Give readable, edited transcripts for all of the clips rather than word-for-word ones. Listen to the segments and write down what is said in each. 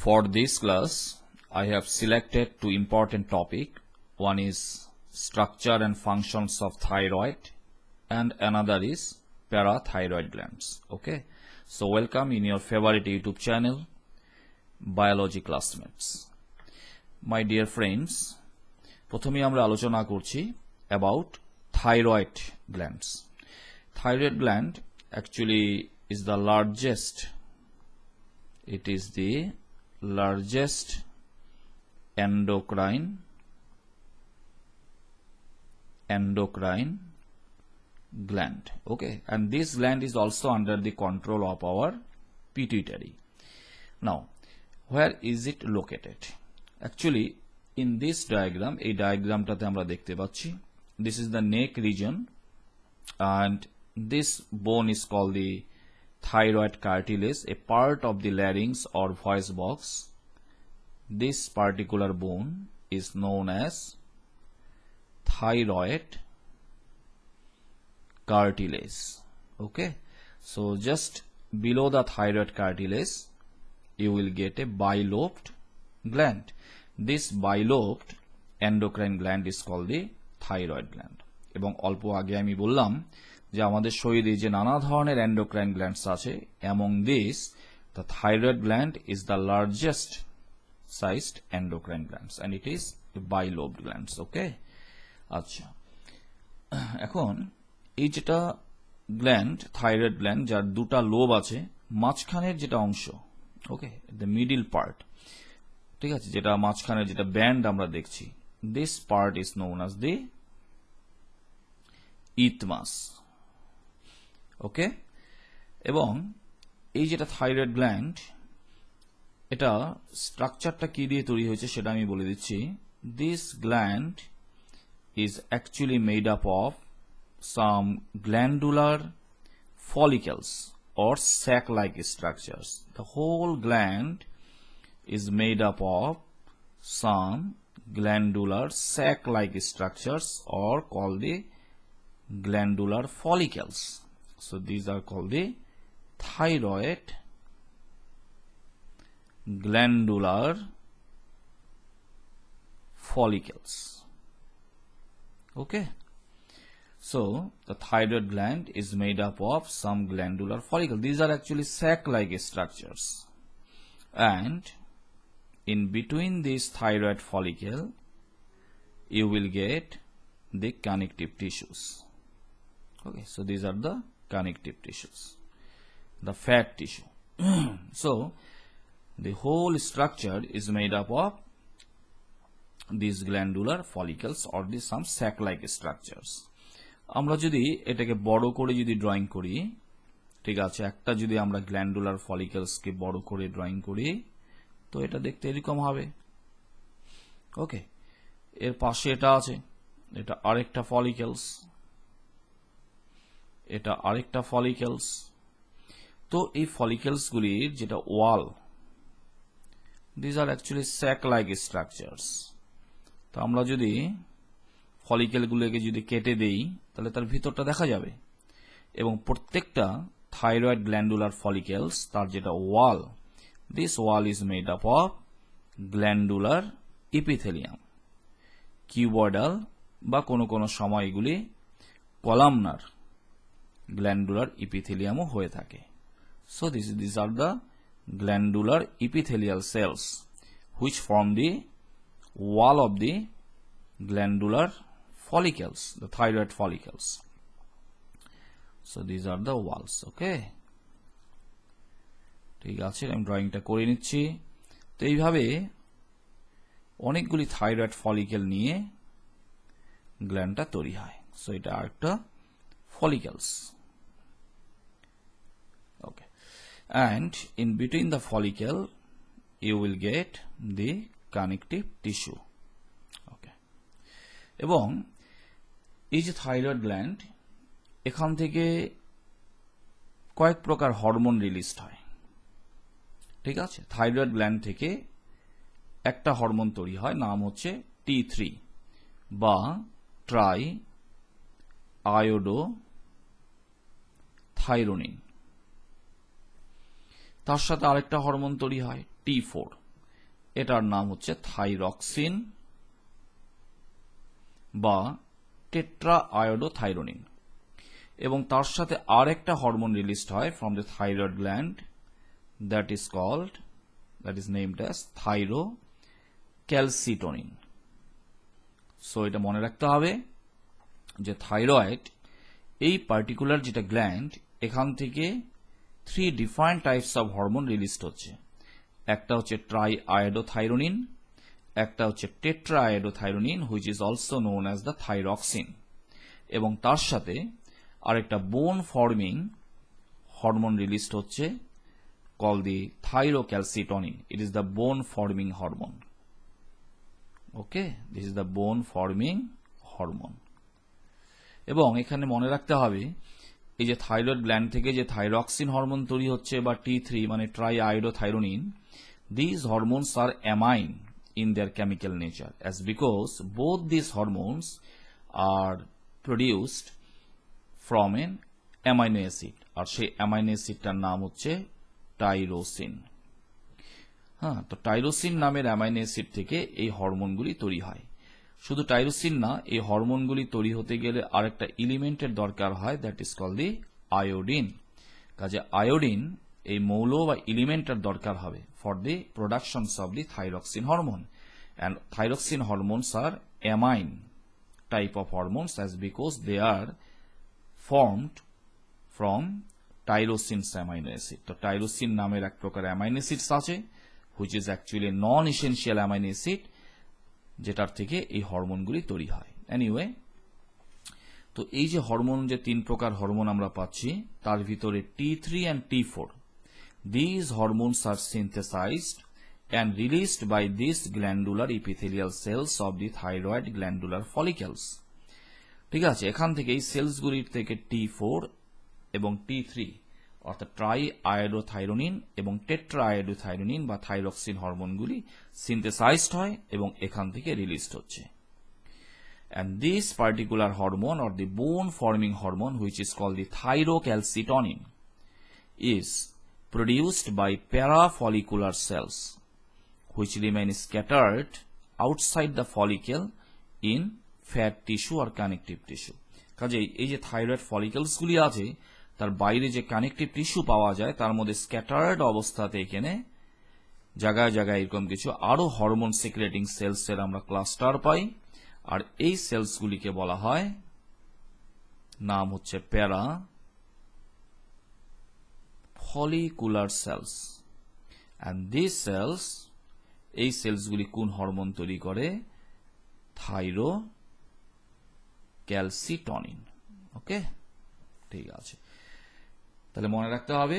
For this class, I have selected two important topics. One is structure and functions of thyroid and another is parathyroid glands. Okay, so welcome in your favorite YouTube channel, Biology Classmates. My dear friends, প্রথমে আমরা আলোচনা করছি about thyroid glands. Thyroid gland actually is the largest. It is the largest endocrine gland. Okay, and this gland is also under the control of our pituitary. Now, where is it located? Actually, in this diagram, a diagram টাতে আমরা দেখতে পাচ্ছি, this is the neck region and this bone is called the thyroid cartilage, a part of the larynx or voice box. This particular bone is known as thyroid cartilage. Okay, so just below the thyroid cartilage you will get a bilobed gland. This bilobed endocrine gland is called the thyroid gland. এবং অল্প আগে আমি বললাম যে আমাদের শরীরে যে নানা ধরনের endocrine glands আছে, among these the thyroid gland is the largest sized endocrine glands and it is a bilobed glands. Okay, আচ্ছা, এখন এই যেটা গ্ল্যান্ড, থাইরয়েড গ্ল্যান্ড, যার দুটা লোব আছে, মাঝখানের যেটা অংশ, ওকে, দ্য মিডল পার্ট, ঠিক আছে, যেটা মাঝখানের যেটা ব্যান্ড আমরা দেখছি, this part is known as the isthmus. Okay, এবং এই যেটা থাইরয়েড গ্ল্যান্ড, এটা স্ট্রাকচারটা কি দিয়ে তৈরি হয়েছে সেটা আমি বলে দিচ্ছি। This gland is actually made up of some glandular follicles or sac-like structures. The whole gland is made up of some glandular sac-like structures or called the glandular follicles. So these are called the thyroid glandular follicles. Okay, so the thyroid gland is made up of some glandular follicles. These are actually sac-like structures, and in between this thyroid follicle you will get the connective tissues. Okay, so these are the connective tissues, the fat tissue. So the whole structure is made up of these glandular follicles or these some sac-like structures. আমরা যদি এটাকে বড় করে যদি drawing করি, ঠিক আছে, একটা যদি আমরা গ্ল্যান্ডুলার ফলিকলসকে বড় করে ড্রয়িং করি তো এটা দেখতে এরকম হবে। ওকে, এর পাশে এটা আছে, এটা আরেকটা ফলিকলস, এটা আরেকটা ফলিকলস। তো এই ফলিকলস গুলির যেটা wall, this are actually sac like structures. তো আমরা যদি ফলিকেলগুলোকে যদি কেটে দেই তাহলে তার ভিতরটা দেখা যাবে, এবং প্রত্যেকটা থাইরয়েড গ্ল্যান্ডুলার ফলিকেলস তার যেটা wall, this wall is made up of glandular epithelium, cuboidal বা কোনো কোনো সময় এগুলি কলামনার গ্ল্যান্ডুলার ইপিথেলিয়ামও হয়ে থাকে। So this are the glandular epithelial cells which form the wall of the glandular follicles, the thyroid follicles. So these are the walls. Okay, ঠিক আছে, আমি ড্রয়িংটা করে নিচ্ছি। তো এইভাবে অনেকগুলি থাইরয়েড ফলিকেল নিয়ে গ্ল্যান্ডটা তৈরি হয়। সো এটা আরেকটা ফলিকেলস। ওকে, and in between the follicle you will get the connective tissue. ওকে, এবং এই যে থাইরয়েড গ্ল্যান্ড, এখান থেকে কয়েক প্রকার হরমোন রিলিজ হয়। ঠিক আছে, থাইরয়েড গ্ল্যান্ড থেকে একটা হরমোন তৈরি হয়, নাম হচ্ছে T3 বা ট্রাই আয়োডো থাইরোনিন। তার সাথে আরেকটা হরমোন তৈরি হয় T4, এটার নাম হচ্ছে থাইরক্সিন বা টেট্রা আয়োডোথাইরোনিন, এবং তার সাথে আরেকটা হরমোন রিলিজ হয় from the thyroid gland, that is named as thyrocalcitonin. So এটা মনে রাখতে হবে যে থাইরয়েড এই পার্টিকুলার যেটা গ্ল্যান্ড, এখান থেকে 3 different types of hormone release হচ্ছে। একটা হচ্ছে ট্রাই আয়োডোথাইরোনিন, একটা হচ্ছে tetra iodothyronine which is also known as the thyroxine, এবং তার সাথে আরেকটা বোন ফর্মিং হরমোন রিলিজ হচ্ছে called the thyrocalcitonin. It is the bone forming hormone. Okay, this is the bone forming hormone. এবং এখানে মনে রাখতে হবে এই যে থাইরয়েড গ্ল্যান্ড থেকে যে থাইরক্সিন হরমোন তৈরি হচ্ছে বা T3 মানে try iodothyronine, these hormones are amine in their chemical nature as because both these hormones are produced from an amino acid, আর সেই অ্যামাইনো অ্যাসিডটার নাম হচ্ছে টাইরোসিন। হ্যাঁ, তো টাইরোসিন নামের অ্যামাইনো অ্যাসিড থেকে এই হরমোনগুলি তৈরি হয়। শুধু টাইরোসিন না, এই হরমোনগুলি তৈরি হতে গেলে আরেকটা এলিমেন্টের দরকার হয়, that is called the iodine. কাজে আয়োডিন এই মৌল বা এলিমেন্টের দরকার হবে for the productions of the thyroxine hormone, and thyroxine hormones are amine type of hormones as because they are formed from tyrosines amino acid. তো টাইরোসিন নামের এক প্রকার অ্যামাইনো অ্যাসিডস আছে which is actually non essential amino acid, যেটার থেকে এই হরমোনগুলি তৈরি হয়। এনিওয়ে, তো এই যে হরমোন, যে 3 প্রকার হরমোন আমরা পাচ্ছি, তার ভিতরে T3 and T4, these hormones are synthesized and released by these glandular epithelial cells of the thyroid glandular follicles. ঠিক আছে, এখান থেকে এই সেলসগুলির থেকে T4 এবং T3 অর্থাৎ ট্রাই আয়োডোথাইরোনিন এবং টেট্রা আয়োডোথাইরোনিন বা থাইরক্সিন হরমোনগুলি সিনথেসাইজড হয় এবং এখান থেকে রিলিজড হচ্ছে। And this particular hormone or the bone forming hormone which is called the thyrocalcitonin is produced by parafollicular cells which remain scattered outside the follicle in fat tissue or connective tissue. কাজেই এই যে thyroid ফলিকলসগুলি আছে তার বাইরে যে connective tissue পাওয়া যায় তার মধ্যে স্ক্যাটার্ড অবস্থাতে এখানে জায়গায় জায়গায় এরকম কিছু আরো হরমোন সিক্রেটিং সেলসের আমরা ক্লাস্টার পাই, আর এই সেলসগুলিকে বলা হয়, নাম হচ্ছে parafollicular cells. And this cells, এই সেলসগুলি কোন হরমোন তৈরি করে? থাইরোক্যালসিটোনিন। ওকে, ঠিক আছে, তাহলে মনে রাখতে হবে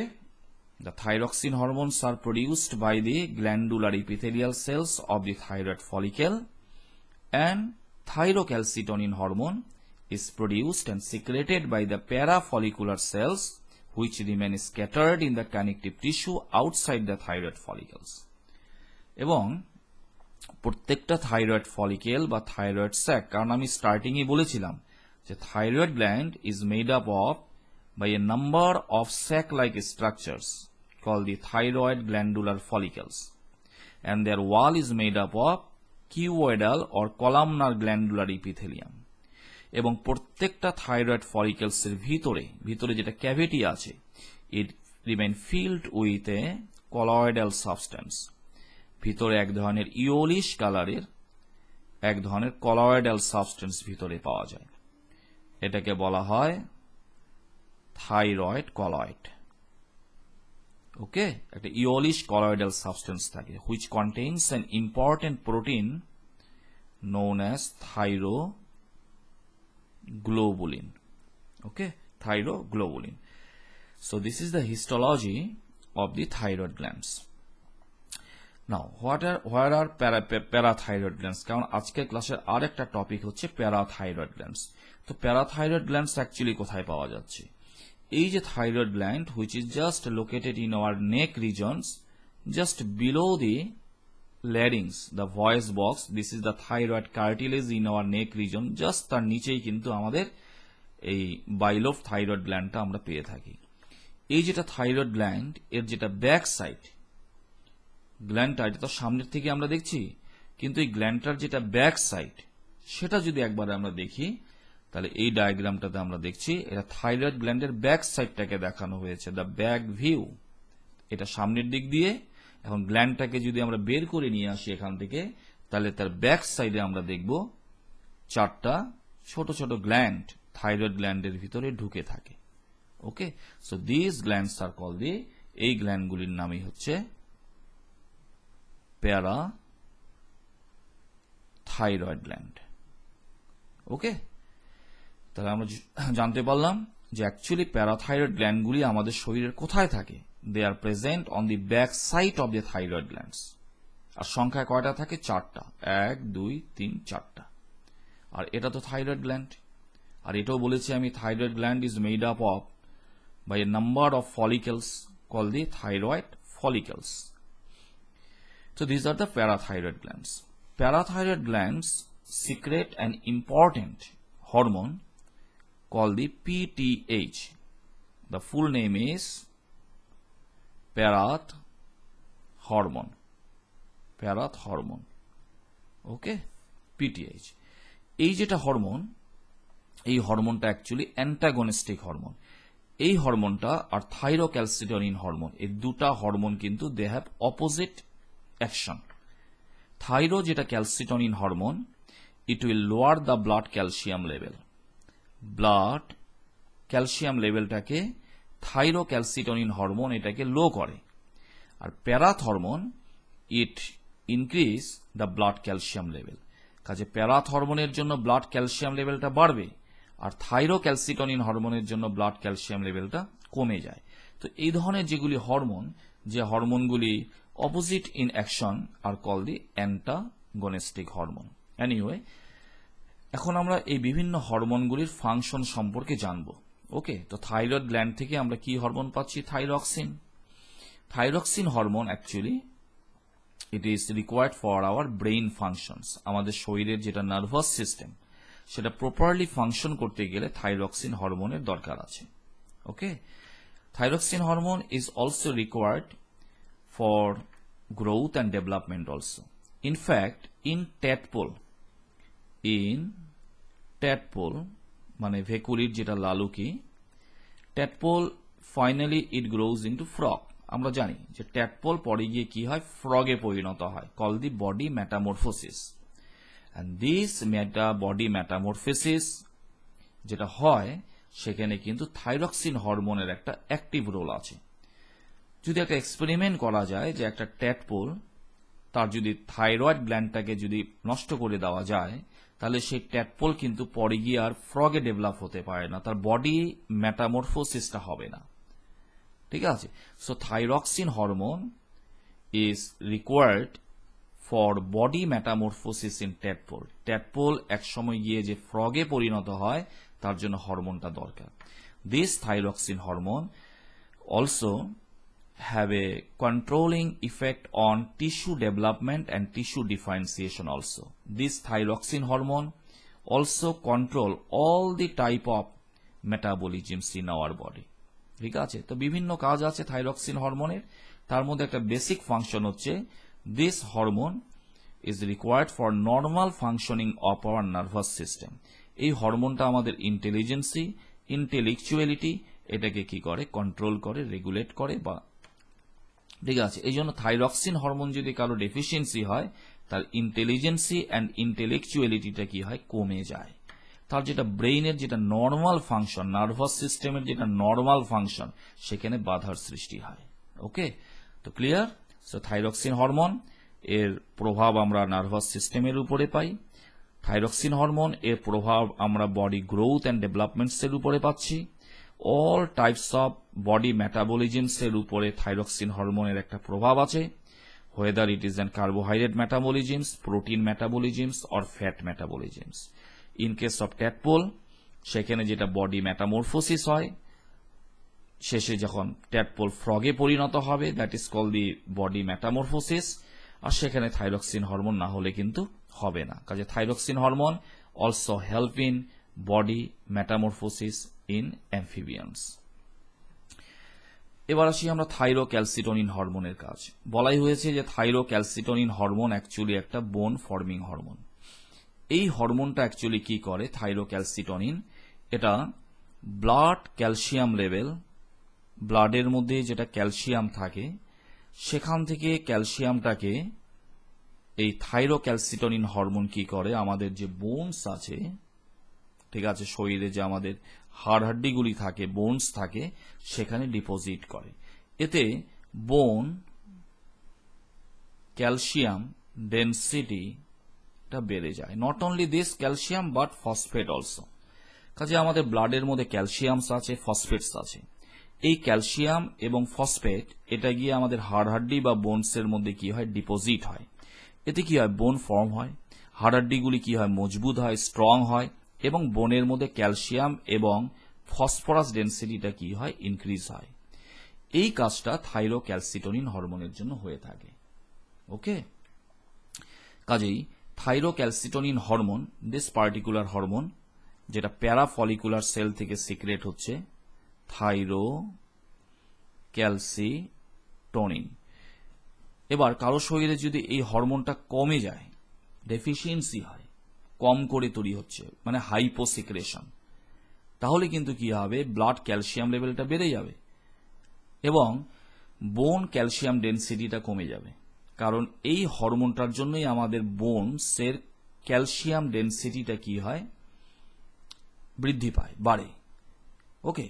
the thyroxine hormones are produced by the glandular epithelial cells of the thyroid follicle, and thyrocalcitonin hormone is produced and secreted by the parafollicular cells which remain scattered in the connective tissue outside the thyroid follicles. এবং প্রত্যেকটা thyroid follicle বা thyroid sec, কারণ আমি স্টার্টিংয়ে বলেছিলাম যে thyroid gland is made up of by a number of sac-like structures called the thyroid glandular follicles, and their wall is made up of cuboidal or columnar glandular epithelium. এবং প্রত্যেকটা thyroid ফলিকেলস এর ভিতরে যেটা cavity আছে, it remain filled with a colloidal substance. ভিতরে এক ধরনের yellowish কালারের এক ধরনের কলয়েডাল সাবস্টেন্স ভিতরে পাওয়া যায়, এটাকে বলা হয় থাইরয়েড কলয়েড। ওকে, একটা ইওলিশ কলয়েডাল সাবস্টেন্স থাকে which contains an important protein known as thyroglobulin. Okay, thyroglobulin. So this is the histology of the thyroid glands. Now where are parathyroid glands? কারণ আজকের ক্লাসের আরেকটা টপিক হচ্ছে parathyroid glands. তো parathyroid glands actually কোথায় পাওয়া যাচ্ছে? এই যে thyroid gland which is just located in our neck regions, just below the larynx, the voice box, this is the thyroid cartilage in our neck region, just তার নিচেই কিন্তু আমাদের এই বাইলোব থাইরয়েড গ্ল্যান্ডটা আমরা পেয়ে থাকি। এই যেটা থাইরয়েড গ্ল্যান্ড, এর যেটা ব্যাক সাইড, গ্ল্যান্ডটা এটা তো সামনের থেকে আমরা দেখছি, কিন্তু এই গ্ল্যান্ডটার যেটা ব্যাক সাইড সেটা যদি একবার আমরা দেখি, তাহলে এই ডায়াগ্রামটাতে আমরা দেখছি এটা থাইরয়েড গ্ল্যান্ডের ব্যাক সাইডটাকে দেখানো হয়েছে, দ্য ব্যাক ভিউ। এটা সামনের দিক দিয়ে, এখন গ্ল্যান্ডটাকে যদি আমরা বের করে নিয়ে আসি এখান থেকে, তাহলে তার ব্যাক সাইডে আমরা দেখব 4টা ছোট ছোট গ্ল্যান্ড থাইরয়েড গ্ল্যান্ডের ভিতরে ঢুকে থাকে। Okay, so this glands are call the, এই গ্ল্যান্ডগুলির নামই হচ্ছে প্যারা থাইরয়েড গ্ল্যান্ড। ওকে, তাহলে আমরা জানতে পারলাম যে অ্যাকচুয়ালি প্যারাথাইরয়েড গ্ল্যান্ডগুলি আমাদের শরীরের কোথায় থাকে। They are present on the back side of the thyroid glands. আর সংখ্যায় কয়টা থাকে? 4টা, 1 2 3 4টা। আর এটা তো থাইরয়েড গ্ল্যান্ড। আর এটাও বলেছি আমি, thyroid gland is made up of by a number of follicles call the thyroid follicles. So these are the parathyroid glands. Parathyroid glands secrete an important hormone called the PTH. The full name is parath hormone. Parath hormone. Okay, PTH. এই যেটা hormone, এই হরমোনটা actually antagonistic hormone. এই হরমোনটা আর থাইরোক্যালসিটোনিন hormone, এই দুটা hormone কিন্তু they have opposite action. Thyro যেটা calcitonin hormone, it will lower the blood calcium level. Blood calcium লেভেলটাকে thyrocalcitonin hormone এটাকে লো করে। আর parathormone it increase the blood calcium level. কাজে প্যারাথ হরমোনের জন্য ব্লাড ক্যালসিয়াম লেভেলটা বাড়বে, আর থাইরো ক্যালসিটোনিন হরমোনের জন্য ব্লাড ক্যালসিয়াম লেভেলটা কমে যায়। তো এই ধরনের যেগুলি হরমোন, যে হরমোনগুলি opposite in action are call the antagonistic hormone. Anyway, এখন আমরা এই বিভিন্ন হরমোনগুলির ফাংশন সম্পর্কে জানব। ওকে, তো থাইরয়েড গ্ল্যান্ড থেকে আমরা কি হরমোন পাচ্ছি? Thyroxine. Thyroxine hormone actually it is required for our brain functions. আমাদের শরীরের যেটা নার্ভাস সিস্টেম সেটা প্রপারলি ফাংশন করতে গেলে থাইরক্সিন হরমোনের দরকার আছে। Okay, thyroxine hormone is also required for growth and development also. In fact, in tadpole মানে ভেকুলির যেটা লালুকি, tadpole finally it grows into frog. আমরা জানি যে tadpole পরে গিয়ে কি হয়? ফ্রগে পরিণত হয়, called the body metamorphosis. And this body metamorphosis যেটা হয়, সেখানে কিন্তু থাইরক্সিন হরমোনের একটা অ্যাক্টিভ রোল আছে। যদি একটা এক্সপেরিমেন্ট করা যায় যে একটা ট্যাডপোল, তার যদি থাইরয়েড গ্ল্যান্ডটাকে যদি নষ্ট করে দেওয়া যায়, তাহলে সেই ট্যাডপোল কিন্তু পরে গিয়ে আর ফ্রগে ডেভেলপ হতে পারে না, তার বডি মেটামরফোসিসটা হবে না। ঠিক আছে, so thyroxine hormone is required for body metamorphosis in tadpole. Tadpole এক সময় গিয়ে যে ফ্রগে পরিণত হয়, তার জন্য হরমোনটা দরকার। This thyroxine hormone also have a controlling effect on tissue development and tissue differentiation also. This thyroxine hormone also control all the type of metabolisms in our body. ঠিক আছে, তো বিভিন্ন কাজ আছে থাইরক্সিন হরমোনের। তার মধ্যে একটা বেসিক ফাংশন হচ্ছে, this hormone is required for normal functioning of our nervous system. এই হরমোনটা আমাদের ইন্টেলেকচুয়ালিটি এটাকে কি করে? কন্ট্রোল করে, রেগুলেট করে। বা ঠিক আছে, এই জন্য থাইরক্সিন হরমোন যদি কারো ডেফিসিয়েন্সি হয়, তার ইন্টেলিজেন্সি অ্যান্ড ইন্টেলেকচুয়ালিটিটা কি হয়? কমে যায়। তার যেটা ব্রেইনের যেটা নর্মাল ফাংশন, নার্ভাস সিস্টেমের যেটা নর্মাল ফাংশন, সেখানে বাধার সৃষ্টি হয়। ওকে, তো ক্লিয়ার? সো থাইরক্সিন হরমোন এর প্রভাব আমরা নার্ভাস সিস্টেমের উপরে পাই। থাইরক্সিন হরমোন এর প্রভাব আমরা বডি গ্রোথ অ্যান্ড ডেভেলপমেন্টস এর উপরে পাচ্ছি। অল টাইপস অফ বডি মেটাবলিজমস এর উপরে থাইরক্সিন হরমোনের একটা প্রভাব আছে, whether it is an carbohydrate metabolisms, protein metabolisms or fat metabolisms. In case of tadpole, সেখানে যেটা বডি মেটামরফোসিস হয়, শেষে যখন ট্যাডপোল ফ্রগে পরিণত হবে, that is call the body metamorphosis. আর সেখানে থাইরক্সিন হরমোন না হলে কিন্তু হবে না। কাজে thyroxine hormone also help in body metamorphosis in amphibians. এবার আসি আমরা থাইরোক্যালসিটোনিন হরমোনের কাজ। বলাই হয়েছে যে থাইরোক্যালসিটোনিন হরমোন অ্যাকচুয়ালি একটা বোন ফর্মিং হরমোন। এই হরমোনটা অ্যাকচুয়ালি কি করে, থাইরোক্যালসিটোনিন, এটা ব্লাড ক্যালসিয়াম লেভেল, ব্লাডের মধ্যে যেটা ক্যালসিয়াম থাকে সেখান থেকে ক্যালসিয়ামটাকে এই থাইরোক্যালসিটোনিন হরমোন কি করে, আমাদের যে বোনস আছে, ঠিক আছে, শরীরে যে আমাদের হাড়হাড্ডিগুলি থাকে, বোনস থাকে, সেখানে ডিপোজিট করে। এতে বোন ক্যালসিয়াম ডেনসিটিটা বেড়ে যায়। Not only this calcium but phosphate also. কাজে আমাদের ব্লাডের মধ্যে ক্যালসিয়ামস আছে, ফসফেটস আছে। এই ক্যালসিয়াম এবং ফসফেট এটা গিয়ে আমাদের হাড়হাড্ডি বা বোনসের মধ্যে কি হয়, ডিপোজিট হয়। এতে কি হয়, বোন ফর্ম হয়, হাড়হাড্ডিগুলি কি হয়, মজবুত হয়, স্ট্রং হয়, এবং বোনের মধ্যে ক্যালসিয়াম এবং ফসফরাস ডেনসিটিটা কি হয়, ইনক্রিজ হয়। এই কাজটা থাইরোক্যালসিটোনিন হরমোনের জন্য হয়ে থাকে। ওকে, কাজেই থাইরোক্যালসিটোনিন হরমোন, দিস পার্টিকুলার হরমোন, যেটা প্যারাফলিকুলার সেল থেকে সিক্রেট হচ্ছে, থাইরোক্যালসিটোনিন। এবার কারো শরীরে যদি এই হরমোনটা কমে যায়, ডেফিসিয়েন্সি হয়, কম করে তৈরি হচ্ছে, মানে হাইপোসিক্রেশন, তাহলে কিন্তু কি হবে, ব্লাড ক্যালসিয়াম লেভেলটা বেড়ে যাবে এবং বোন ক্যালসিয়াম ডেনসিটিটা কমে যাবে। কারণ এই হরমোনটার জন্যই আমাদের বোনসের ক্যালসিয়াম ডেনসিটিটা কি হয়, বৃদ্ধি পায়, বাড়ে। ওকে,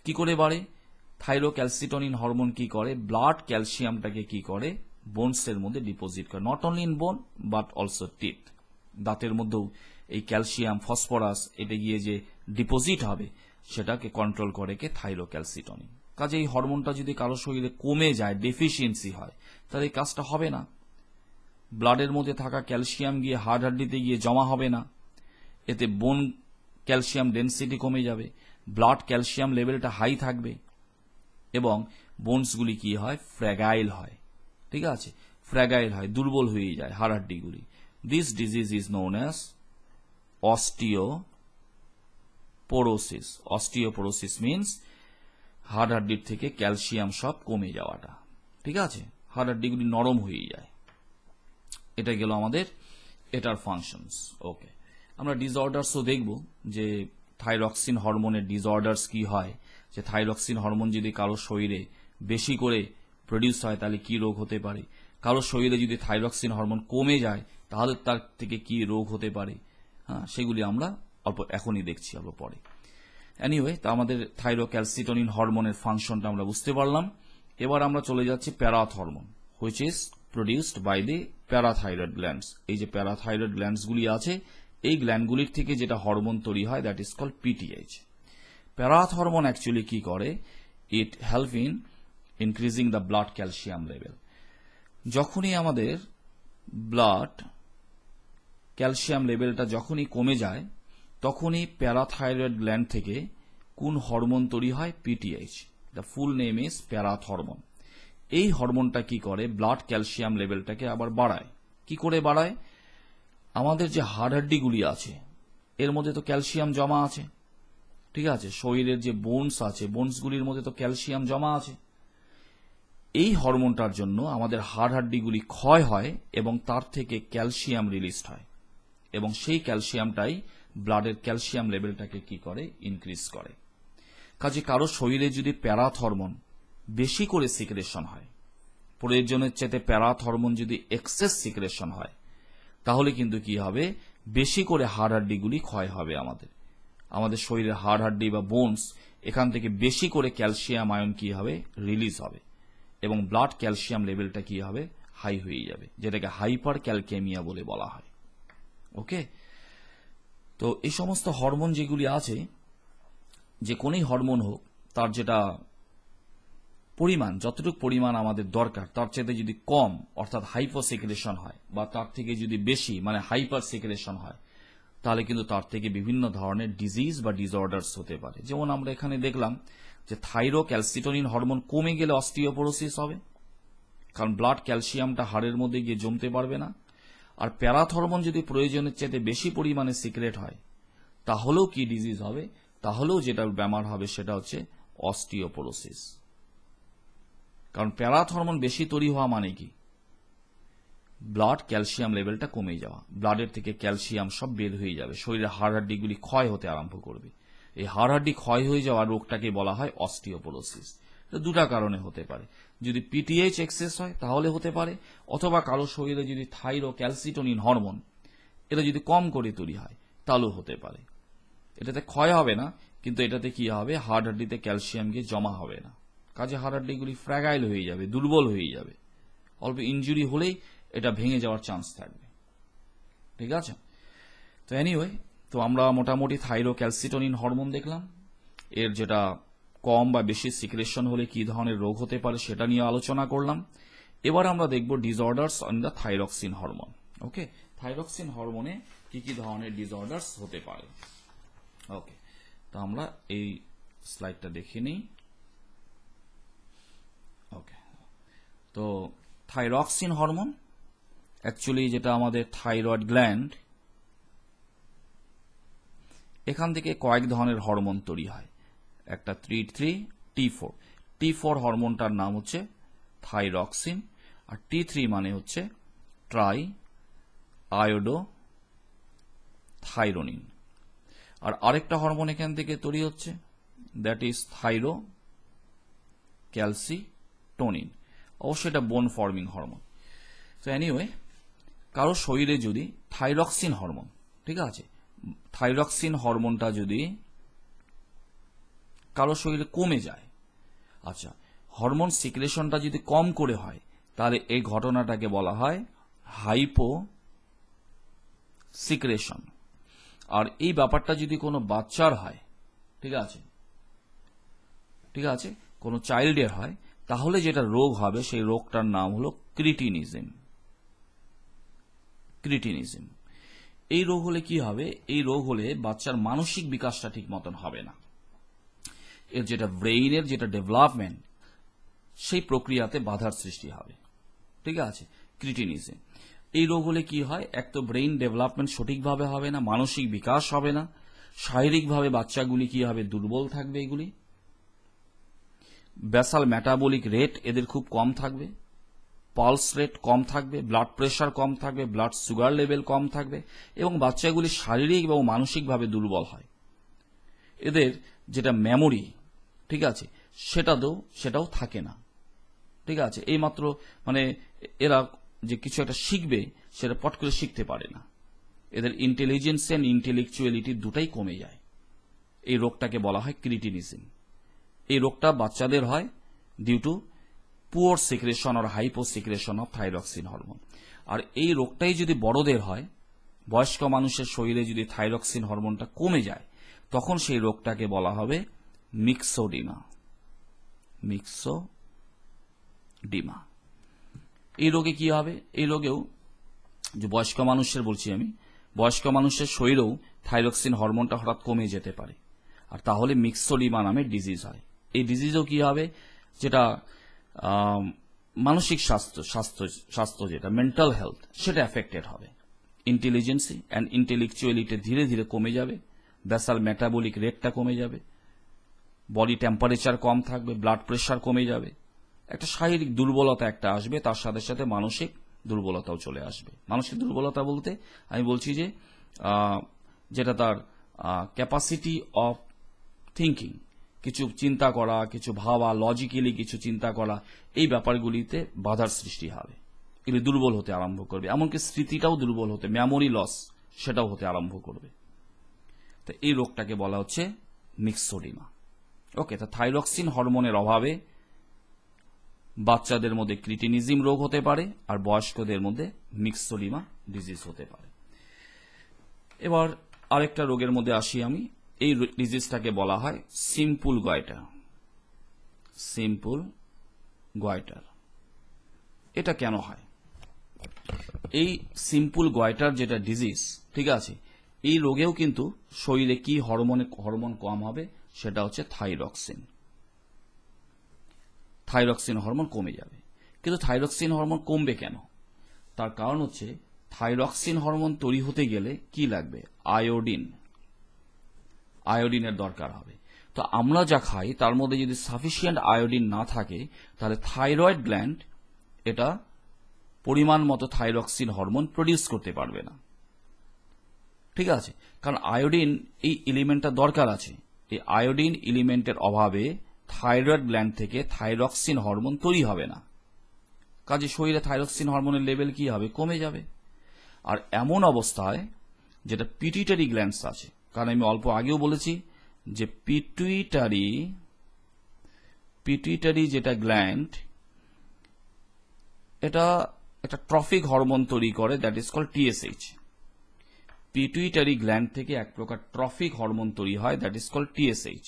কি করে বাড়ে, থাইরোক্যালসিটোনিন হরমোন কি করে, ব্লাড ক্যালসিয়ামটাকে কি করে, বোনসের মধ্যে ডিপোজিট করে। নট অনলি ইন বোন বাট অলসো টিথ, দাঁতের মধ্যেও এই ক্যালসিয়াম ফসফরাস এটা গিয়ে যে ডিপোজিট হবে সেটাকে কন্ট্রোল করে কে, থাইরোক্যালসিটোনিন। কাজে এই হরমোনটা যদি কারো শরীরে কমে যায়, ডেফিসিয়েন্সি হয়, তাহলে এই কাজটা হবে না। ব্লাডের মধ্যে থাকা ক্যালসিয়াম গিয়ে হাড়হাড্ডিতে গিয়ে জমা হবে না, এতে বোন ক্যালসিয়াম ডেনসিটি কমে যাবে, ব্লাড ক্যালসিয়াম লেভেলটা হাই থাকবে এবং বোনসগুলি কি হয়, ফ্র্যাগাইল হয়। ঠিক আছে, ফ্র্যাগাইল হয়, দুর্বল হয়ে যায় হাড়হাড্ডিগুলি। This disease is known as osteoporosis. Osteoporosis means হাড়হাড্ডির থেকে ক্যালসিয়াম সব কমে যাওয়াটা। ঠিক আছে, হাড়হাড্ডিগুলি নরম হয়ে যায়। এটা গেল আমাদের এটার ফাংশনস। ওকে, আমরা ডিসঅর্ডারসও দেখব যে থাইরক্সিন হরমোনের ডিসঅর্ডারস কি হয়, যে থাইরক্সিন হরমোন যদি কারো শরীরে বেশি করে প্রডিউস হয় তাহলে কি রোগ হতে পারে, কারো শরীরে যদি থাইরক্সিন হরমোন কমে যায় তাহলে তার থেকে কি রোগ হতে পারে। হ্যাঁ, সেগুলি আমরা অল্প এখনই দেখছি, অল্প পরে। এনিওয়ে, তা আমাদের থাইরোক্যালসিটোনিন হরমোনের ফাংশনটা আমরা বুঝতে পারলাম। এবার আমরা চলে যাচ্ছি parathormone, which is produced by the parathyroid glands. এই যে প্যারাথাইরয়েড গ্ল্যান্ডসগুলি আছে, এই গ্ল্যান্ডগুলির থেকে যেটা হরমোন তৈরি হয়, that is called PTH. Parathormone actually কি করে, it help in increasing the blood calcium level. যখনই আমাদের ব্লাড ক্যালসিয়াম লেভেলটা যখনই কমে যায়, তখনই প্যারাথাইরয়েড গ্ল্যান্ড থেকে কোন হরমোন তৈরি হয়, PTH. The full name is parathormone. এই হরমোনটা কি করে, ব্লাড ক্যালসিয়াম লেভেলটাকে আবার বাড়ায়। কি করে বাড়ায়, আমাদের যে হাড়হাড্ডিগুলি আছে এর মধ্যে তো ক্যালসিয়াম জমা আছে। ঠিক আছে, শরীরের যে বোনস আছে, বোনসগুলির মধ্যে তো ক্যালসিয়াম জমা আছে। এই হরমোনটার জন্য আমাদের হাড়হাড্ডিগুলি ক্ষয় হয় এবং তার থেকে ক্যালসিয়াম রিলিজ হয় এবং সেই ক্যালসিয়ামটাই ব্লাডের ক্যালসিয়াম লেভেলটাকে কি করে, ইনক্রিজ করে। কাজে কারো শরীরে যদি প্যারাথ হরমোন বেশি করে সিক্রেশন হয়, প্রয়োজনের চেয়ে প্যারাথ হরমোন যদি এক্সেস সিক্রেশন হয়, তাহলে কিন্তু কি হবে, বেশি করে হাড়হাড্ডিগুলি ক্ষয় হবে। আমাদের শরীরের হাড়হাড্ডি বা বোনস, এখান থেকে বেশি করে ক্যালসিয়াম আয়ন কি হবে, রিলিজ হবে এবং ব্লাড ক্যালসিয়াম লেভেলটা কি হবে, হাই হয়ে যাবে, যেটাকে হাইপার ক্যালকেমিয়া বলে বলা হয়। ওকে, তো এই সমস্ত হরমোন যেগুলি আছে, যে কোনই হরমোন হোক, তার যেটা পরিমাণ, যতটুকু পরিমাণ আমাদের দরকার তার চেয়ে যদি কম, অর্থাৎ হাইপোসিক্রেশন হয়, বা তার থেকে যদি বেশি, মানে হাইপার সিক্রেশন হয়, তাহলে কিন্তু তার থেকে বিভিন্ন ধরনের ডিজিজ বা ডিসঅর্ডারস হতে পারে। যেমন আমরা এখানে দেখলাম যে থাইরোক্যালসিটোনিন হরমোন কমে গেলে অস্টিওপোরোসিস হবে, কারণ ব্লাড ক্যালসিয়ামটা হাড়ের মধ্যে গিয়ে জমতে পারবে না। আর প্যারাথ হরমোন যদি প্রয়োজনের চেয়ে বেশি পরিমাণে সিক্রেট হয়, তাহলেও কি ডিজিজ হবে, তাহলেও যেটা বেমার হবে সেটা হচ্ছে অস্টিওপোরোসিস। কারণ প্যারাথ হরমোন বেশি তৈরি হওয়া মানে কি, ব্লাড ক্যালসিয়াম লেভেলটা কমে যাওয়া, ব্লাডের থেকে ক্যালসিয়াম সব বের হয়ে যাবে, শরীরের হাড় হাড্ডিগুলি ক্ষয় হতে আরম্ভ করবে। এই হাড় হাড্ডি ক্ষয় হয়ে যাওয়া রোগটাকে বলা হয় অস্টিওপোরোসিস। দুটা কারণে হতে পারে, যদি পিটিএইচ এক্সেস হয় তাহলে হতে পারে, অথবা কারো শরীরে যদি থাইরোক্যালসিটোনিন হরমোন এটা যদি কম করে তৈরি হয় তাহলেও হতে পারে। এটাতে ক্ষয় হবে না, কিন্তু এটাতে কি হবে, হাড় হাড্ডিতে ক্যালসিয়াম গিয়ে জমা হবে না, কাজে হাড় হাড্ডিগুলি ফ্র্যাগাইল হয়ে যাবে, দুর্বল হয়ে যাবে, অল্প ইনজুরি হলেই এটা ভেঙে যাওয়ার চান্স থাকবে। ঠিক আছে, তো এনিওয়ে, তো আমরা মোটামুটি থাইরোক্যালসিটোনিন হরমোন দেখলাম, এর যেটা কম বা বেশি সিক্রেশন হলে কি ধরনের রোগ হতে পারে সেটা নিয়ে আলোচনা করলাম। এবার আমরা দেখব disorders on the thyroxine hormone. Okay, thyroxine হরমোনে কি কি ধরনের ডিসঅর্ডারস হতে পারে। ওকে, তো আমরা এই স্লাইডটা দেখে নিই। ওকে, তো থাইরক্সিন হরমোন অ্যাকচুয়ালি যেটা আমাদের থাইরয়েড গ্ল্যান্ড, এখান থেকে কয়েক ধরনের হরমোন তৈরি হয়। একটা T3, T4 হরমোনটার নাম হচ্ছে থাইরক্সিন, আর T3 মানে হচ্ছে ট্রাই আয়োডো থাইরোনিন। আর আরেকটা হরমোন এখান থেকে তৈরি হচ্ছে, দ্যাট ইজ থাইরো ক্যালসিটোনিন। অবশ্যই এটা বোন ফর্মিং হরমোন। তো এনিওয়ে, কারো শরীরে যদি থাইরক্সিন হরমোন, ঠিক আছে, থাইরক্সিন হরমোনটা যদি কারো শরীরে কমে যায়, আচ্ছা, হরমোন সিক্রেশনটা যদি কম করে হয়, তাহলে এই ঘটনাটাকে বলা হয় হাইপো সিক্রেশন। আর এই ব্যাপারটা যদি কোনো বাচ্চার হয়, ঠিক আছে, কোনো চাইল্ডের হয়, তাহলে যেটা রোগ হবে সেই রোগটার নাম হলো ক্রিটিনিজম। এই রোগ হলে কি হবে, এই রোগ হলে বাচ্চার মানসিক বিকাশটা ঠিক মতন হবে না, এর যেটা ব্রেইনের যেটা ডেভেলপমেন্ট সেই প্রক্রিয়াতে বাধার সৃষ্টি হবে। ঠিক আছে, ক্রিটিনিজম। এই রোগ হলে কি হয়, এক তো ব্রেইন ডেভেলপমেন্ট সঠিকভাবে হবে না, মানসিক বিকাশ হবে না, শারীরিকভাবে বাচ্চাগুলি কি হবে, দুর্বল থাকবে, এগুলি বেসাল মেটাবলিক রেট এদের খুব কম থাকবে, পালস রেট কম থাকবে, ব্লাড প্রেশার কম থাকবে, ব্লাড সুগার লেভেল কম থাকবে, এবং বাচ্চাগুলি শারীরিক এবং মানসিকভাবে দুর্বল হয়। এদের যেটা মেমোরি, ঠিক আছে, সেটাও থাকে না। ঠিক আছে, এইমাত্র মানে এরা যে কিছু একটা শিখবে সেটা পট করে শিখতে পারে না, এদের ইন্টেলিজেন্স এন্ড ইন্টেলেকচুয়ালিটি দুটাই কমে যায়। এই রোগটাকে বলা হয় ক্রিটিনিজম। এই রোগটা বাচ্চাদের হয় ডিউ টু পুয়ার সিক্রেশন আর hyposecretion of thyroxine hormone. আর এই রোগটাই যদি বড়দের হয়, বয়স্ক মানুষের শরীরে যদি থাইরক্সিন হরমোনটা কমে যায়, তখন সেই রোগটাকে বলা হবে মিক্সোডিমা। এই রোগে কি হবে, এই রোগেও যে বয়স্ক মানুষের বলছি আমি, বয়স্ক মানুষের শরীরেও থাইরক্সিন হরমোনটা হঠাৎ কমে যেতে পারে, আর তাহলে মিক্সোডিমা নামে ডিজিজ হয়। এই ডিজিজও কি হবে, যেটা মানসিক স্বাস্থ্য যেটা মেন্টাল হেলথ, সেটা এফেক্টেড হবে। ইন্টেলিজেন্সি অ্যান্ড ইন্টেলেকচুয়ালিটি ধীরে ধীরে কমে যাবে, বেসাল মেটাবলিক রেটটা কমে যাবে, বডি টেম্পারেচার কম থাকবে, ব্লাড প্রেশার কমে যাবে, একটা শারীরিক দুর্বলতা একটা আসবে, তার সাথে সাথে মানসিক দুর্বলতাও চলে আসবে। মানসিক দুর্বলতা বলতে আমি বলছি যে যেটা তার ক্যাপাসিটি অফ থিঙ্কিং, কিছু চিন্তা করা, কিছু ভাবা, লজিক্যালি কিছু চিন্তা করা, এই ব্যাপারগুলিতে বাধার সৃষ্টি হবে, এগুলি দুর্বল হতে আরম্ভ করবে, এমনকি স্মৃতিটাও দুর্বল হতে, মেমোরি লস সেটাও হতে আরম্ভ করবে। তো এই রোগটাকে বলা হচ্ছে মিক্সোডিমা। ওকে, তো থাইরক্সিন হরমোনের অভাবে বাচ্চাদের মধ্যে ক্রিটিনিজম রোগ হতে পারে, আর বয়স্কদের মধ্যে মিক্সোডিমা ডিজিজ হতে পারে। এবার আরেকটা রোগের মধ্যে আসি আমি, এই ডিজিজটাকে বলা হয় সিম্পল গয়টার। এটা কেন হয়, এই সিম্পল গয়টার যেটা ডিজিজ, ঠিক আছে, এই রোগেও কিন্তু শরীরে কি হরমোন কম হবে, সেটা হচ্ছে থাইরক্সিন হরমোন কমে যাবে। কিন্তু থাইরক্সিন হরমোন কমবে কেন, তার কারণ হচ্ছে থাইরক্সিন হরমোন তৈরি হতে গেলে কি লাগবে, আয়োডিনের দরকার হবে। তো তো আমরা যা খাই তার মধ্যে যদি সাফিসিয়েন্ট আয়োডিন না থাকে তাহলে থাইরয়েড গ্ল্যান্ড এটা পরিমাণ মতো থাইরক্সিন হরমোন প্রডিউস করতে পারবে না। ঠিক আছে, কারণ আয়োডিন এই এলিমেন্টটা দরকার আছে। এই আয়োডিন এলিমেন্টের অভাবে থাইরয়েড গ্ল্যান্ড থেকে থাইরক্সিন হরমোন তৈরি হবে না, কাজে শরীরে থাইরক্সিন হরমোনের লেভেল কি হবে, কমে যাবে। আর এমন অবস্থায় যেটা পিটুইটারি গ্ল্যান্ডস আছে, কারণ আমি অল্প আগেও বলেছি যে পিটুইটারি যেটা গ্ল্যান্ড এটা একটা ট্রফিক হরমোন তৈরি করে, that is called TSH. Pituitary gland থেকে এক প্রকার ট্রফিক হরমোন তৈরি হয়, দ্যাট ইজ কল্ড টিএসএইচ,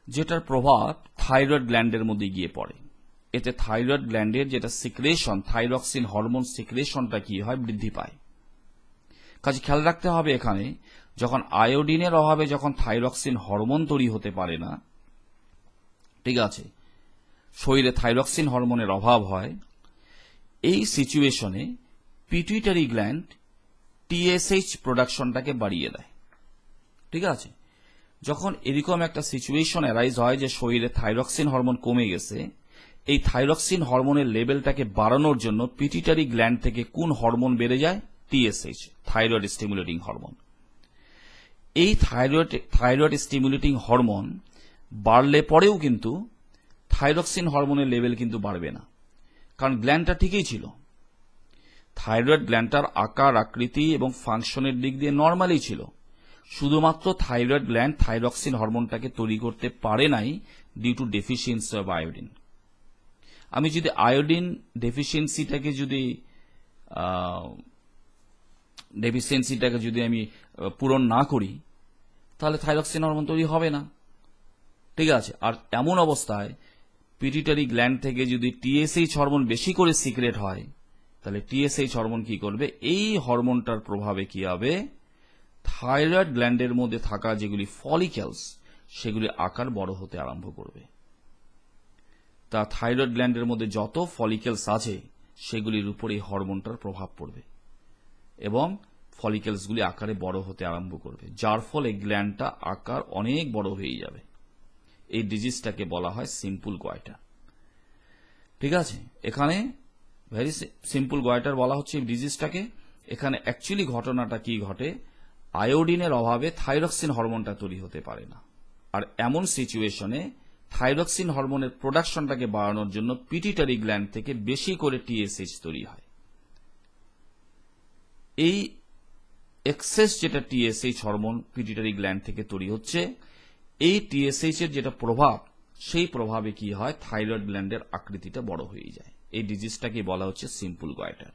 যেটার প্রভাব থাইরয়েড গ্ল্যান্ডের মধ্যে গিয়ে পড়ে। এতে থাইরয়েড গ্ল্যান্ডের যেটা সিক্রেশন, থাইরক্সিন হরমোন সিক্রেশনটা কি হয়, বৃদ্ধি পায়। কাজে খেয়াল রাখতে হবে এখানে, যখন আয়োডিনের অভাবে যখন থাইরক্সিন হরমোন তৈরি হতে পারে না, ঠিক আছে, শরীরে থাইরক্সিন হরমোনের অভাব হয়, এই সিচুয়েশনে পিটুইটারি গ্ল্যান্ড টিএসএইচ প্রোডাকশনটাকে বাড়িয়ে দেয়। ঠিক আছে, যখন এরকম একটা সিচুয়েশন অ্যারাইজ হয় যে শরীরে থাইরক্সিন হরমোন কমে গেছে, এই থাইরক্সিন হরমোনের লেভেলটাকে বাড়ানোর জন্য পিটুইটারি গ্ল্যান্ড থেকে কোন হরমোন বেড়ে যায়, টিএসএইচ, থাইরয়েড স্টিমুলেটিং হরমোন। এই থাইরয়েড স্টিমুলেটিং হরমোন বাড়লে পরেও কিন্তু থাইরক্সিন হরমোনের লেভেল কিন্তু বাড়বে না, কারণ গ্ল্যান্ডটা ঠিকই ছিল। থাইরয়েড গ্ল্যান্ডটার আকার, আকৃতি এবং ফাংশনের দিক দিয়ে নর্মালি ছিল, শুধুমাত্র থাইরয়েড গ্ল্যান্ড থাইরক্সিন হরমোনটাকে তৈরি করতে পারে নাই due to deficiency of iodine. আমি যদি আয়োডিন ডেফিসিয়েন্সিটাকে যদি আমি পূরণ না করি, তাহলে থাইরক্সিন হরমোন তৈরি হবে না। ঠিক আছে, আর এমন অবস্থায় পিটুইটারি গ্ল্যান্ড থেকে যদি টিএসএইচ হরমোন বেশি করে সিক্রেট হয়, তাহলে টিএসএইচ হরমোন কি করবে, এই হরমোনটার প্রভাবে কি হবে, থাইরয়েড গ্ল্যান্ডের মধ্যে থাকা যেগুলি ফলিকেলস সেগুলি আকার বড় হতে আরম্ভ করবে। তা থাইরয়েড গ্ল্যান্ডের মধ্যে যত ফলিকেলস আছে সেগুলির উপর এই হরমোনটার প্রভাব পড়বে এবং ফলিকেলসগুলি আকারে বড় হতে আরম্ভ করবে, যার ফলে গ্ল্যান্ডটা আকার অনেক বড় হয়ে যাবে। এই ডিজিজটাকে বলা হয় সিম্পল গয়টার। ঠিক আছে, এখানে ভেরি সিম্পল গয়টার বলা হচ্ছে এই ডিজিজটাকে। এখানে অ্যাকচুয়ালি ঘটনাটা কি ঘটে, আয়োডিনের অভাবে থাইরক্সিন হরমোনটা তৈরি হতে পারে না, আর এমন সিচুয়েশনে থাইরক্সিন হরমোনের প্রোডাকশনটাকে বাড়ানোর জন্য পিটুইটারি গ্ল্যান্ড থেকে বেশি করে টিএসএইচ তৈরি হয়। এই এক্সেস যেটা টিএসএইচ হরমোন পিটুইটারি গ্ল্যান্ড থেকে তৈরি হচ্ছে, এই টিএসএইচ এর যেটা প্রভাব, সেই প্রভাবে কি হয়, থাইরয়েড গ্ল্যান্ডের আকৃতিটা বড় হয়ে যায়। এই ডিজিজটাকে বলা হচ্ছে সিম্পল গয়টার।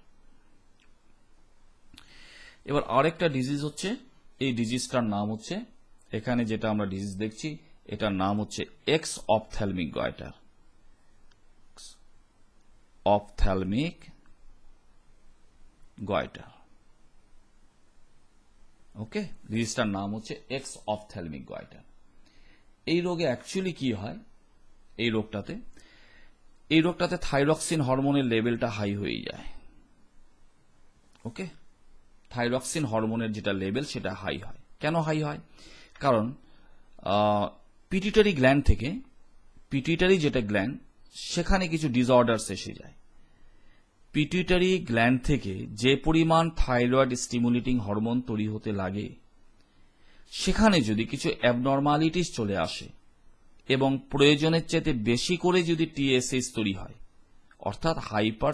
এবার আরেকটা ডিজিজ হচ্ছে, এই ডিজিজটার নাম হচ্ছে, এখানে যেটা আমরা ডিজিজ দেখছি এটার নাম হচ্ছে exophthalmic goitre. Ophthalmic goitre, okay, ডিজিজটার নাম হচ্ছে এক্স অপথ্যালমিক গয়টার। এই রোগে অ্যাকচুয়ালি কি হয়, এই রোগটাতে থাইরক্সিন হরমোনের লেভেলটা হাই হয়ে যায়। ওকে, থাইরক্সিন হরমোনের যেটা লেভেল সেটা হাই হয়। কেন হাই হয়, কারণ পিটুইটারি গ্ল্যান্ড থেকে, পিটুইটারি যেটা গ্ল্যান্ড, সেখানে কিছু ডিসঅর্ডারস এসে যায়। পিটুইটারি গ্ল্যান্ড থেকে যে পরিমাণ থাইরয়েড স্টিমুলেটিং হরমোন তৈরি হতে লাগে, সেখানে যদি কিছু অ্যাবনর্মালিটিস চলে আসে এবং প্রয়োজনের চেয়ে বেশি করে যদি টিএসএইচ তৈরি হয়, অর্থাৎ হাইপার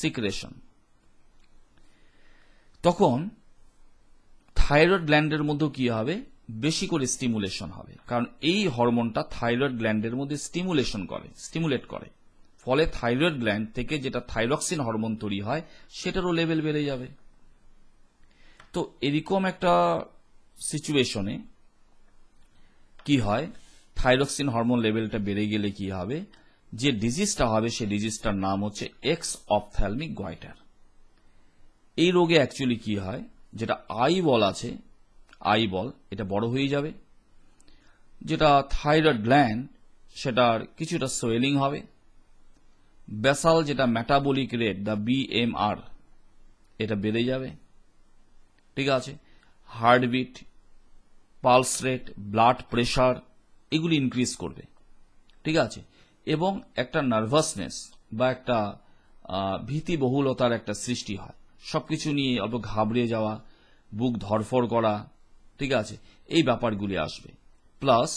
সিক্রেশন, তখন থাইরয়েড গ্ল্যান্ডের মধ্যে কি হবে, বেশি করে স্টিমুলেশন হবে, কারণ এই হরমোনটা থাইরয়েড গ্ল্যান্ডের মধ্যে স্টিমুলেট করে, ফলে থাইরয়েড গ্ল্যান্ড থেকে যেটা থাইরক্সিন হরমোন তৈরি হয় সেটারও লেভেল বেড়ে যাবে। তো এরকম একটা সিচুয়েশনে কি হয়, থাইরক্সিন হরমোন লেভেলটা বেড়ে গেলে কি হবে, যে ডিজিজটা হবে সেই ডিজিজটার নাম হচ্ছে এক্স অপথ্যালমিক গয়টার। এই রোগে অ্যাকচুয়ালি কি হয়, যেটা আইবল আছে, আইবল এটা বড় হয়ে যাবে, যেটা থাইরয়েড গ্ল্যান্ড সেটার কিছুটা সোয়েলিং হবে, বেসাল যেটা মেটাবলিক রেট, দ্য বিএমআর, এটা বেড়ে যাবে। ঠিক আছে, heartbeat, pulse rate, blood pressure এগুলি ইনক্রিজ করবে, ঠিক আছে, এবং একটা নার্ভাসনেস বা একটা ভীতিবহুলতার একটা সৃষ্টি হয়, সবকিছু নিয়ে অল্প ঘাবড়ে যাওয়া, বুক ধরফর করা, ঠিক আছে, এই ব্যাপারগুলি আসবে। প্লাস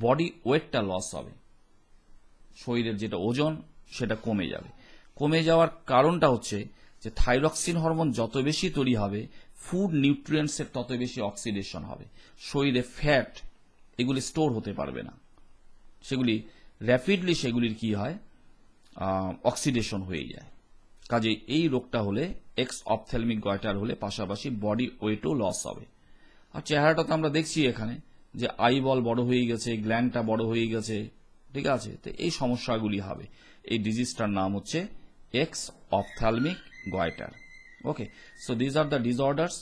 বডি ওয়েটটা লস হবে, শরীরের যেটা ওজন সেটা কমে যাবে। কমে যাওয়ার কারণটা হচ্ছে যে থাইরক্সিন হরমোন যত বেশি তৈরি হবে, ফুড নিউট্রিয়েন্টসের তত বেশি অক্সিডেশন হবে, শরীরে ফ্যাট এগুলি স্টোর হতে পারবে না, সেগুলি র্যাপিডলি সেগুলির কি হয়, অক্সিডেশন হয়ে যায়। কাজে এই রোগটা হলে, এক্স অপথ্যালমিক গয়টার হলে পাশাপাশি বডি ওয়েটও লস হবে। আর চেহারাটা তো আমরা দেখছি এখানে যে আইবল বড় হয়ে গেছে, গ্ল্যান্ডটা বড় হয়ে গেছে, ঠিক আছে, তো এই সমস্যাগুলি হবে। এই ডিজিজটার নাম হচ্ছে exophthalmic goitre. Okay, so these are the disorders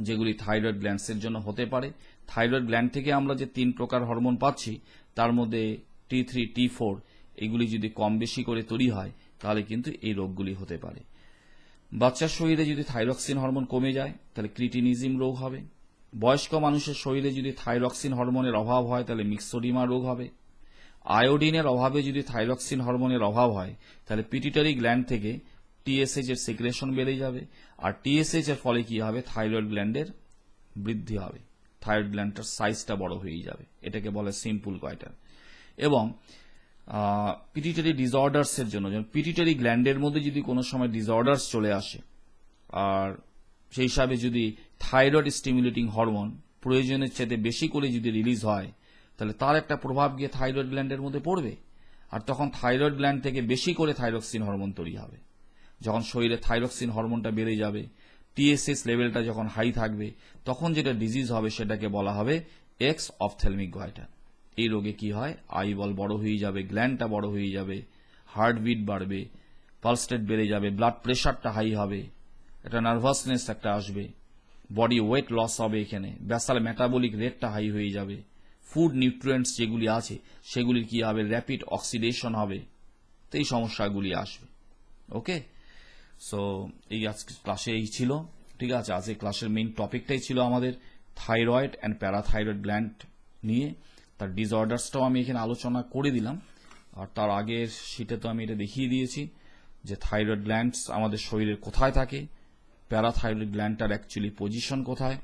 যেগুলি থাইরয়েড গ্ল্যান্ডসের জন্য হতে পারে। থাইরয়েড গ্ল্যান্ড থেকে আমরা যে 3 প্রকার হরমোন পাচ্ছি, তার মধ্যে T3, T4 এগুলি যদি কম বেশি করে তৈরি হয় তাহলে কিন্তু এই রোগগুলি হতে পারে। বাচ্চার শরীরে যদি থাইরক্সিন হরমোন কমে যায় তাহলে ক্রিটিনিজম রোগ হবে। বয়স্ক মানুষের শরীরে যদি থাইরক্সিন হরমোনের অভাব হয় তাহলে মিক্সোডিমা রোগ হবে। আয়োডিনের অভাবে যদি থাইরক্সিন হরমোনের অভাব হয় তাহলে পিটুইটারি গ্ল্যান্ড থেকে টিএসএইচ এর সিক্রেশন বেড়ে যাবে, আর টিএসএইচ এর ফলে কি হবে, থাইরয়েড গ্ল্যান্ডের বৃদ্ধি হবে, থাইরয়েড গ্ল্যান্ডটার সাইজটা বড় হয়ে যাবে, এটাকে বলে সিম্পল গয়টার। এবং পিটুইটারি ডিসঅর্ডার্স এর জন্য, যেমন পিটুইটারি গ্ল্যান্ডের মধ্যে যদি কোনো সময় ডিসঅর্ডার্স চলে আসে, আর সেই হিসাবে যদি থাইরয়েড স্টিমুলেটিং হরমোন প্রয়োজনের চেয়ে বেশি করে যদি রিলিজ হয় তাহলে তার একটা প্রভাব গিয়ে থাইরয়েড গ্ল্যান্ডের মধ্যে পড়বে, আর তখন থাইরয়েড গ্ল্যান্ড থেকে বেশি করে থাইরক্সিন হরমোন তৈরি হবে। যখন শরীরে থাইরক্সিন হরমোনটা বেড়ে যাবে, টিএসএইচ লেভেলটা যখন হাই থাকবে, তখন যেটা ডিজিজ হবে সেটাকে বলা হবে এক্স অপথ্যালমিক গয়টার। এই রোগে কি হয়, আইবল বড় হয়ে যাবে, গ্ল্যান্ডটা বড় হয়ে যাবে, হার্টবিট বাড়বে, পালস রেট বেড়ে যাবে, ব্লাড প্রেশারটা হাই হবে, একটা নার্ভাসনেস একটা আসবে, বডি ওয়েট লস হবে, এখানে ব্যাসাল মেটাবলিক রেটটা হাই হয়ে যাবে, ফুড নিউট্রিয়েন্টস যেগুলি আছে সেগুলির কি হবে, র্যাপিড অক্সিডেশন হবে, তো এই সমস্যাগুলি আসবে। ওকে, সো এই আজকে ক্লাসে এই ছিল, ঠিক আছে। আজকে ক্লাসের মেইন টপিকটাই ছিল আমাদের থাইরয়েড অ্যান্ড প্যারাথাইরয়েড গ্ল্যান্ড নিয়ে, তার ডিসঅর্ডার্সটাও আমি এখানে আলোচনা করে দিলাম, আর তার আগের শীটে তো আমি এটা দেখিয়ে দিয়েছি যে থাইরয়েড গ্ল্যান্ডস আমাদের শরীরের কোথায় থাকে, প্যারাথাইরয়েড গ্ল্যান্ডটার অ্যাকচুয়ালি পজিশন কোথায়,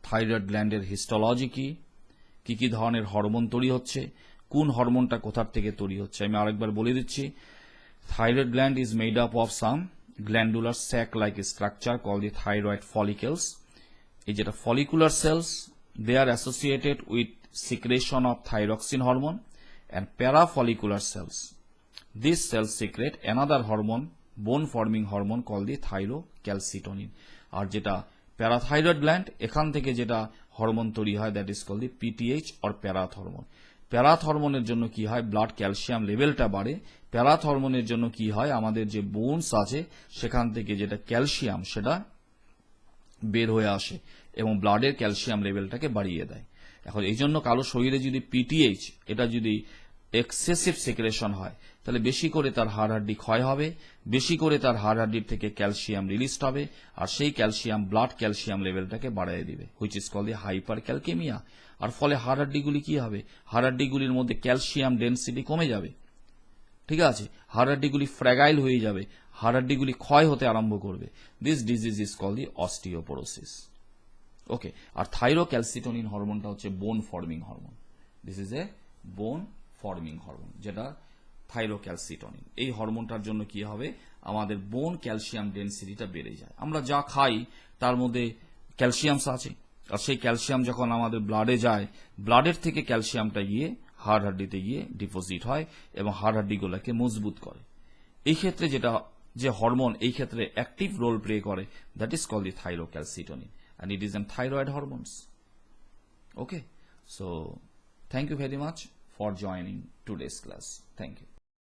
থাইরয়েড গ্ল্যান্ডের হিস্টোলজি কি, কি ধরনের হরমোন তৈরি হচ্ছে, কোন হরমোনটা কোথার থেকে তৈরি হচ্ছে। আমি আরেকবার বলে দিচ্ছি, thyroid gland is made up of some glandular sac-like structure called the thyroid follicles. এই যেটা follicular cells, they are associated with secretion of thyroxine hormone, and parafollicular cells, these cells secrete another hormone, bone forming hormone called the thyrocalcitonin. আর যেটা parathyroid gland, এখান থেকে যেটা hormone তৈরি হয় that is called the PTH or parathormone. প্যারাথ হরমোনের জন্য কি হয়, ব্লাড ক্যালসিয়াম লেভেলটা বাড়ে। প্যারাথ হরমোনের জন্য কি হয়, আমাদের যে বোনস আছে সেখান থেকে যেটা ক্যালসিয়াম সেটা বের হয়ে আসে এবং ব্লাডের ক্যালসিয়াম লেভেলটাকে বাড়িয়ে দেয়। এখন এই জন্য কারো শরীরে যদি পিটিএইচ এটা যদি এক্সেসিভ সিক্রেশন হয় তাহলে বেশি করে তার হাড়হাড্ডি ক্ষয় হবে, বেশি করে তার হাড়হাড্ডির থেকে ক্যালসিয়াম রিলিজ হবে, আর সেই ক্যালসিয়াম ব্লাড ক্যালসিয়াম লেভেলটাকে বাড়িয়ে দিবে, which is called the hypercalcaemia. আর ফলে হাড়হাড্ডিগুলি কি হবে, হাড়হাড্ডিগুলির মধ্যে ক্যালসিয়াম ডেনসিটি কমে যাবে, ঠিক আছে, হাড়হাড্ডিগুলি ফ্র্যাগাইল হয়ে যাবে, হাড়হাড্ডিগুলি ক্ষয় হতে আরম্ভ করবে। This disease is called the osteoporosis. Okay, আর থাইরোক্যালসিটোনিন হরমোনটা হচ্ছে bone forming hormone. This is a bone forming hormone, যেটা থাইরোক্যালসিটোনিন। এই হরমোনটার জন্য কি হবে, আমাদের বোন ক্যালসিয়াম ডেনসিটিটা বেড়ে যায়। আমরা যা খাই তার মধ্যে ক্যালসিয়ামস আছে, আর সেই ক্যালসিয়াম যখন আমাদের ব্লাডে যায়, ব্লাডের থেকে ক্যালসিয়ামটা গিয়ে হাড়হাড্ডিতে গিয়ে ডিপোজিট হয় এবং হাড়হাড্ডিগুলোকে মজবুত করে। এই ক্ষেত্রে যেটা যে হরমোন এই ক্ষেত্রে অ্যাক্টিভ রোল প্লে করে, that is called the thyrocalcitonin, and it is in thyroid hormones. Okay, so thank you very much for joining today's class. Thank you.